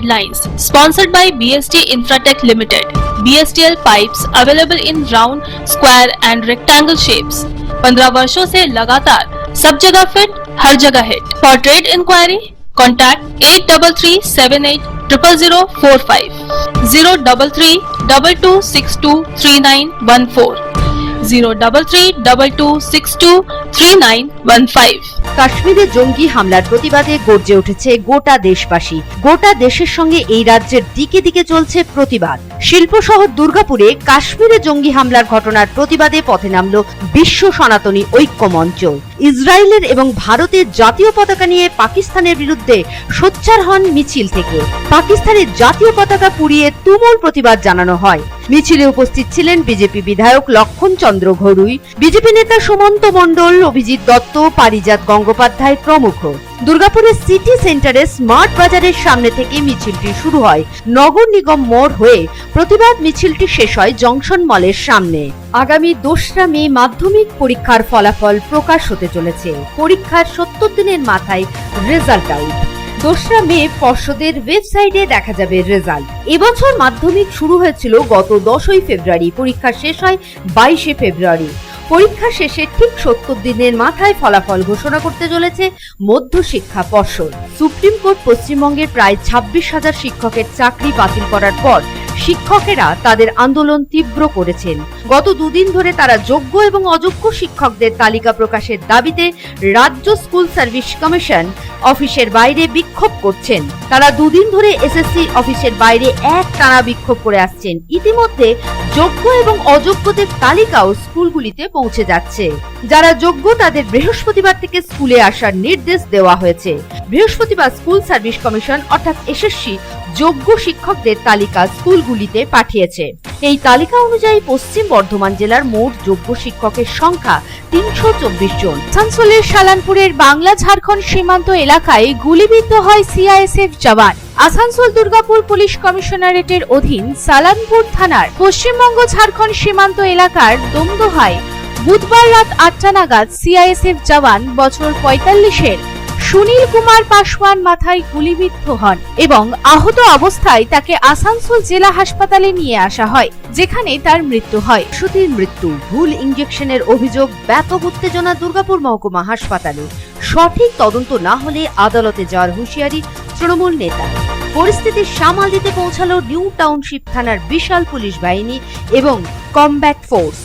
Lines sponsored by BST Infratech Limited. BSTL pipes available in round, square and rectangle shapes. 15 वर्षों से लगातार सब जगह फिट, हर जगह hit. For trade inquiry, contact 8378000045, 03322623914, 03322623915. কাশ্মীরে জঙ্গি হামলার প্রতিবাদে গর্জে উঠেছে গোটা দেশবাসী। গোটা দেশের সঙ্গে এই রাজ্যের দিকে দিকে চলছে প্রতিবাদ। শিল্প শহর দুর্গাপুরে কাশ্মীরে জঙ্গি হামলার ঘটনার প্রতিবাদে পথে নামল বিশ্ব সনাতনী ঐক্য মঞ্চ। ইসরায়েলের এবং ভারতের জাতীয় পতাকা নিয়ে পাকিস্তানের বিরুদ্ধে সোচ্চার হন মিছিল থেকে। পাকিস্তানের জাতীয় পতাকা পুড়িয়ে তুমুল প্রতিবাদ জানানো হয়। মিছিলে উপস্থিত ছিলেন বিজেপি বিধায়ক লক্ষণ চন্দ্র ঘরুই, বিজেপি নেতা সুমন্ত মণ্ডল, অভিজিৎ দত্ত, পারিজাত গঙ্গোপাধ্যায় প্রমুখ। দুর্গাপুরের সিটি সেন্টারে স্মার্ট বাজারের সামনে থেকে মিছিলটি শুরু হয় নগর নিগম মোড় হয়ে প্রতিবাদ মিছিলটি শেষ হয় জংশন মলের সামনে। আগামী 2রা মে মাধ্যমিক পরীক্ষার ফলাফল প্রকাশ হতে চলেছে। পরীক্ষার 70 দিনের মাথায় রেজাল্ট আউট। 2রা মে পর্ষদের ওয়েবসাইটে দেখা যাবে রেজাল্ট। এবছর মাধ্যমিক শুরু হয়েছিল গত 10ই ফেব্রুয়ারি, পরীক্ষা শেষ হয় 22শে ফেব্রুয়ারি। পরীক্ষা শেষে ঠিক 70 দিনের মাথায় ফলাফল ঘোষণা করতে চলেছে মধ্যশিক্ষা পর্ষদ। সুপ্রিম কোর্ট পশ্চিমবঙ্গের প্রায় 26,000 শিক্ষকের চাকরি বাতিল করার পর শিক্ষকেরা তাদের আন্দোলন তীব্র করেছেন। গত 2 দিন ধরে তারা যোগ্য এবং অযোগ্য শিক্ষকদের তালিকা প্রকাশের দাবিতে রাজ্য স্কুল সার্ভিস কমিশন অফিসের বাইরে বিক্ষোভ করছেন। তারা 2 দিন ধরে এসএসসি অফিসের বাইরে একটানা বিক্ষোভ করে আসছেন। ইতিমধ্যে যোগ্য এবং অযোগ্যদের তালিকাও স্কুলগুলিতে পৌঁছে যাচ্ছে। যারা যোগ্য তাদের বৃহস্পতিবার থেকে স্কুলে আসার নির্দেশ দেওয়া হয়েছে। বৃহস্পতিবার স্কুল সার্ভিস কমিশন অর্থাৎ এসএসসি যোগ্য শিক্ষকদের তালিকা স্কুলগুলিতে পাঠিয়েছে। এই তালিকা অনুযায়ী পশ্চিম বর্ধমান জেলার মোট যোগ্য শিক্ষকের সংখ্যা 324 জন। আসানসোলের সালানপুরের বাংলা ঝাড়খণ্ড সীমান্ত এলাকায় গুলিবিদ্ধ হয় সিআইএসএফ জওয়ান। আসানসোল দুর্গাপুর পুলিশ কমিশনারেটের অধীন সালানপুর থানার পশ্চিমবঙ্গ ঝাড়খণ্ড সীমান্ত এলাকার দমদহায় বুধবার রাত 8টা নাগাদ সিআইএসএফ জওয়ান বছর 45-এর সুনীল কুমার পাসওয়ান মাথায় গুলিবিদ্ধ হন এবং আহত অবস্থায় তাকে আসানসোল জেলা হাসপাতালে নিয়ে আসা হয়, যেখানে তার মৃত্যু হয়। সুতির মৃত্যু, ভুল ইনজেকশনের অভিযোগ, ব্যাপক উত্তেজনা দুর্গাপুর মহকুমা হাসপাতালে। সঠিক তদন্ত না হলে আদালতে যাওয়ার হুঁশিয়ারি তৃণমূল নেতা। পরিস্থিতি সামাল দিতে পৌঁছালো নিউ টাউনশিপ থানার বিশাল পুলিশ বাহিনী এবং কমব্যাট ফোর্স।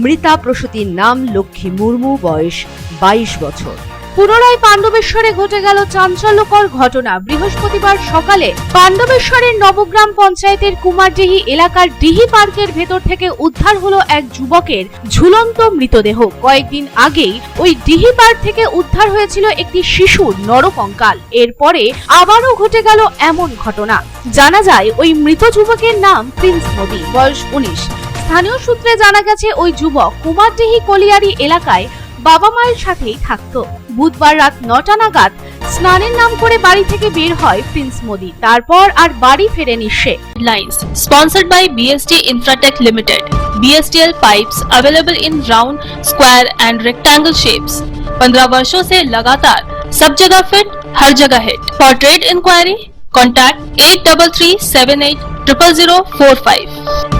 মৃতা প্রসূতির নাম লক্ষ্মী মুর্মু, বয়স 22 বছর। পুনরায় পাণ্ডবেশ্বরে ঘটে গেল চাঞ্চল্যকর ঘটনা। বৃহস্পতিবার সকালে পাণ্ডবেশ্বরের নবগ্রাম পঞ্চায়েতের কুমারডিহি এলাকার ডিহি পার্কের ভেতর থেকে উদ্ধার হলো এক যুবকের ঝুলন্ত মৃতদেহ। কয়েকদিন আগেই ওই ডিহি পার্ক থেকে উদ্ধার হয়েছিল একটি শিশুর নরকঙ্কাল। এরপরে আবারও ঘটে গেল এমন ঘটনা। জানা যায় ওই মৃত যুবকের নাম প্রিন্স মোদি, বয়স 19। স্থানীয় সূত্রে জানা গেছে ওই যুবক কুমারডিহি কলিয়ারি এলাকায় বাবা মায়ের সাথেই থাকতো। বুধবার রাত 9টা নাগাদ স্নানের নাম করে বাড়ি থেকে বের হয় প্রিন্স মোদি। তারপর আর বাড়ি ফেরেনি সে। Lines sponsored by BST Infratech Limited. BSTL pipes available in round, square and rectangle shapes. 15 वर्षों से लगातार सब जगह फिट, हर जगह hit. For trade inquiry, contact 8378000045,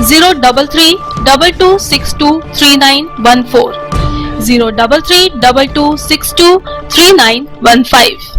03322623914, 03322623915.